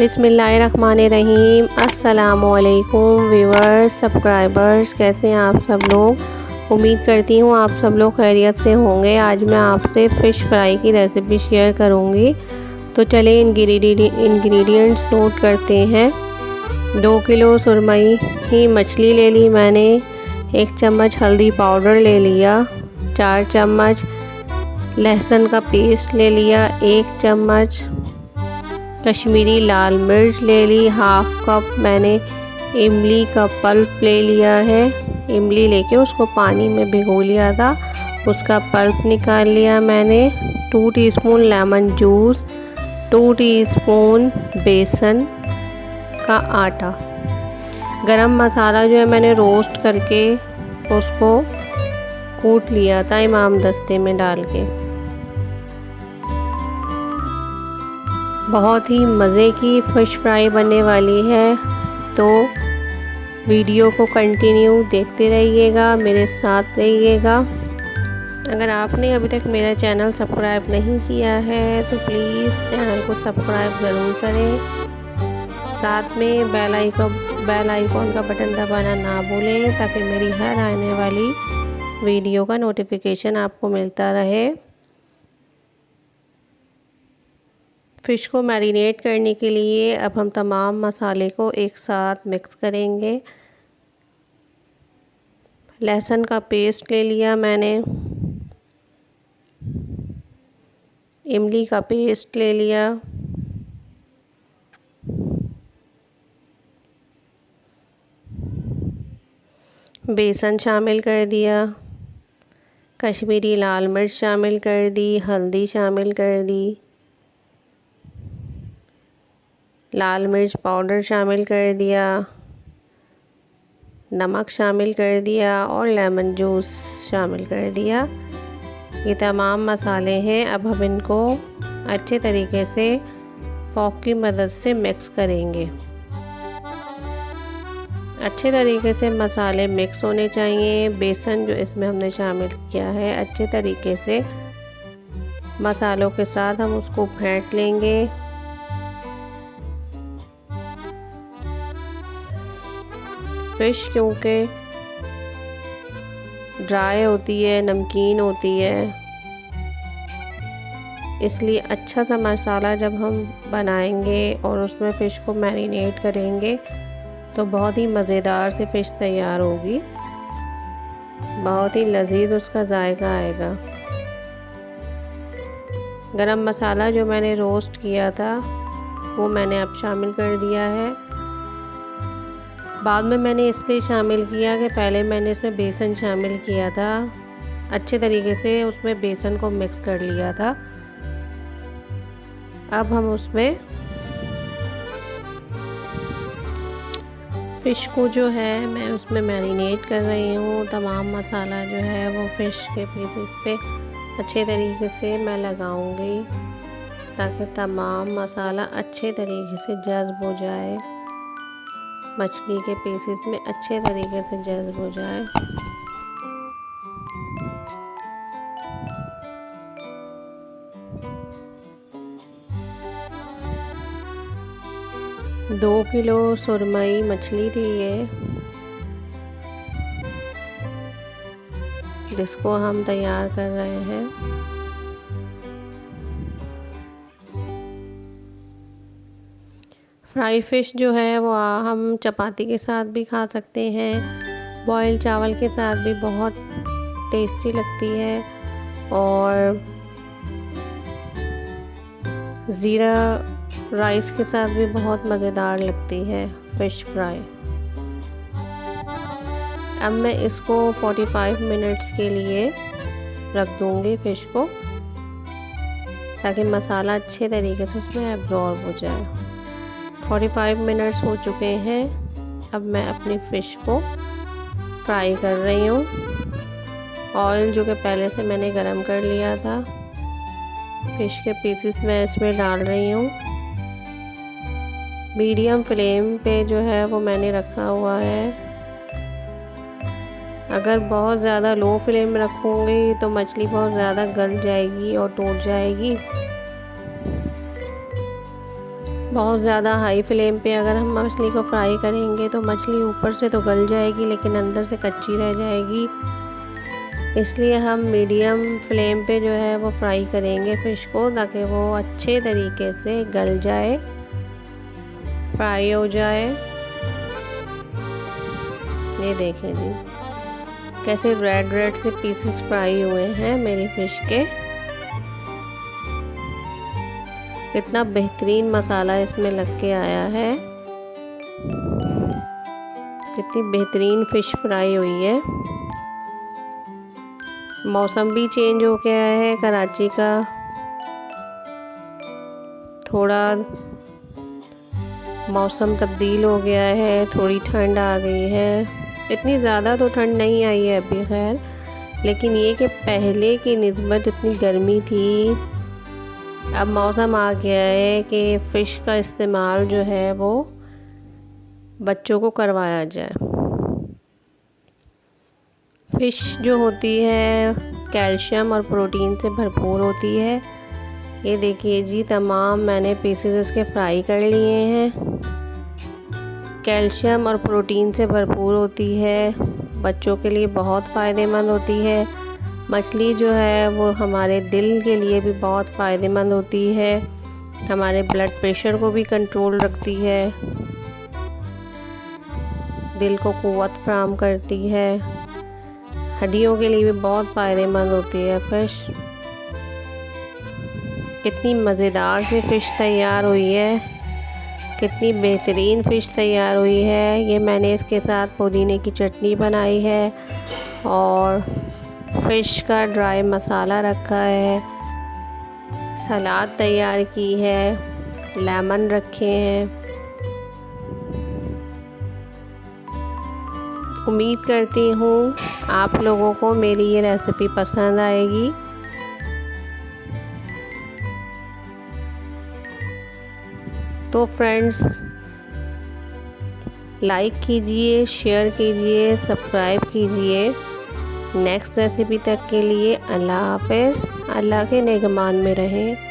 बिस्मिल्लाहिर्रहमानिर्रहीम। अस्सलामुअलैकुम viewers, subscribers, कैसे हैं आप सब लोग। उम्मीद करती हूँ आप सब लोग खैरियत से होंगे। आज मैं आपसे फ़िश फ्राई की रेसिपी शेयर करूँगी। तो चलिए इंग्रेडिएंट्स नोट करते हैं। 2 किलो सुरमई ही मछली ले ली मैंने। 1 चम्मच हल्दी पाउडर ले लिया। 4 चम्मच लहसुन का पेस्ट ले लिया। 1 चम्मच कश्मीरी लाल मिर्च ले ली। हाफ कप मैंने इमली का पल्प ले लिया है। इमली लेके उसको पानी में भिगो लिया था, उसका पल्प निकाल लिया मैंने। 2 टीस्पून लेमन जूस, 2 टीस्पून बेसन का आटा। गरम मसाला जो है मैंने रोस्ट करके उसको कूट लिया था इमाम दस्ते में डाल के। बहुत ही मज़े की फ़िश फ्राई बनने वाली है, तो वीडियो को कंटिन्यू देखते रहिएगा, मेरे साथ रहिएगा। अगर आपने अभी तक मेरा चैनल सब्सक्राइब नहीं किया है तो प्लीज़ चैनल को सब्सक्राइब ज़रूर करें। साथ में बेल आइकॉन का बटन दबाना ना भूलें, ताकि मेरी हर आने वाली वीडियो का नोटिफिकेशन आपको मिलता रहे। फ़िश को मैरिनेट करने के लिए अब हम तमाम मसाले को एक साथ मिक्स करेंगे। लहसुन का पेस्ट ले लिया मैंने। इमली का पेस्ट ले लिया। बेसन शामिल कर दिया। कश्मीरी लाल मिर्च शामिल कर दी। हल्दी शामिल कर दी। लाल मिर्च पाउडर शामिल कर दिया। नमक शामिल कर दिया और लेमन जूस शामिल कर दिया। ये तमाम मसाले हैं। अब हम इनको अच्छे तरीके से फोक की मदद से मिक्स करेंगे। अच्छे तरीके से मसाले मिक्स होने चाहिए। बेसन जो इसमें हमने शामिल किया है, अच्छे तरीके से मसालों के साथ हम उसको फेंट लेंगे। फ़िश क्योंकि ड्राई होती है, नमकीन होती है, इसलिए अच्छा सा मसाला जब हम बनाएंगे और उसमें फ़िश को मैरिनेट करेंगे तो बहुत ही मज़ेदार सी फ़िश तैयार होगी। बहुत ही लजीज उसका जायका आएगा। गरम मसाला जो मैंने रोस्ट किया था वो मैंने अब शामिल कर दिया है। बाद में मैंने इसलिए शामिल किया कि पहले मैंने इसमें बेसन शामिल किया था, अच्छे तरीके से उसमें बेसन को मिक्स कर लिया था। अब हम उसमें फ़िश को जो है मैं उसमें मैरिनेट कर रही हूँ। तमाम मसाला जो है वो फ़िश के पीसेस पे अच्छे तरीके से मैं लगाऊंगी, ताकि तमाम मसाला अच्छे तरीके से जज़्ब हो जाए, मछली के पीसेस में अच्छे तरीके से जज़्ब हो जाए। दो किलो सुरमई मछली थी ये, जिसको हम तैयार कर रहे हैं। फ्राई फ़िश जो है वो हम चपाती के साथ भी खा सकते हैं, बॉयल चावल के साथ भी बहुत टेस्टी लगती है, और ज़ीरा राइस के साथ भी बहुत मज़ेदार लगती है फ़िश फ्राई। अब मैं इसको 45 मिनट्स के लिए रख दूँगी फ़िश को, ताकि मसाला अच्छे तरीके से उसमें एब्ज़ॉर्ब हो जाए। 45 मिनट्स हो चुके हैं। अब मैं अपनी फ़िश को फ्राई कर रही हूँ। ऑयल जो कि पहले से मैंने गरम कर लिया था, फ़िश के पीसेस मैं इसमें डाल रही हूँ। मीडियम फ्लेम पे जो है वो मैंने रखा हुआ है। अगर बहुत ज़्यादा लो फ्लेम रखूँगी तो मछली बहुत ज़्यादा गल जाएगी और टूट जाएगी। बहुत ज़्यादा हाई फ्लेम पे अगर हम मछली को फ्राई करेंगे तो मछली ऊपर से तो गल जाएगी लेकिन अंदर से कच्ची रह जाएगी। इसलिए हम मीडियम फ्लेम पे जो है वो फ्राई करेंगे फ़िश को, ताकि वो अच्छे तरीके से गल जाए, फ्राई हो जाए। ये देखें जी कैसे रेड रेड से पीसेस फ्राई हुए हैं मेरी फ़िश के। कितना बेहतरीन मसाला इसमें लग के आया है, कितनी बेहतरीन फ़िश फ्राई हुई है। मौसम भी चेंज हो गया है कराची का, थोड़ा मौसम तब्दील हो गया है, थोड़ी ठंड आ गई है। इतनी ज़्यादा तो ठंड नहीं आई है अभी खैर, लेकिन ये कि पहले की निस्बत इतनी गर्मी थी, अब मौसम आ गया है कि फ़िश का इस्तेमाल जो है वो बच्चों को करवाया जाए। फ़िश जो होती है कैल्शियम और प्रोटीन से भरपूर होती है। ये देखिए जी तमाम मैंने पीसेस इसके फ्राई कर लिए हैं। कैल्शियम और प्रोटीन से भरपूर होती है, बच्चों के लिए बहुत फ़ायदेमंद होती है। मछली जो है वो हमारे दिल के लिए भी बहुत फ़ायदेमंद होती है, हमारे ब्लड प्रेशर को भी कंट्रोल रखती है, दिल को क़ुव्वत फ़राहम करती है, हड्डियों के लिए भी बहुत फ़ायदेमंद होती है फ़िश। कितनी मज़ेदार सी फ़िश तैयार हुई है, कितनी बेहतरीन फ़िश तैयार हुई है। ये मैंने इसके साथ पुदीने की चटनी बनाई है और फ़िश का ड्राई मसाला रखा है, सलाद तैयार की है, लेमन रखे हैं। उम्मीद करती हूँ आप लोगों को मेरी ये रेसिपी पसंद आएगी। तो फ्रेंड्स लाइक कीजिए, शेयर कीजिए, सब्सक्राइब कीजिए। नेक्स्ट रेसिपी तक के लिए अल्लाह हाफ़िज़। अल्लाह के निगहबान में रहें।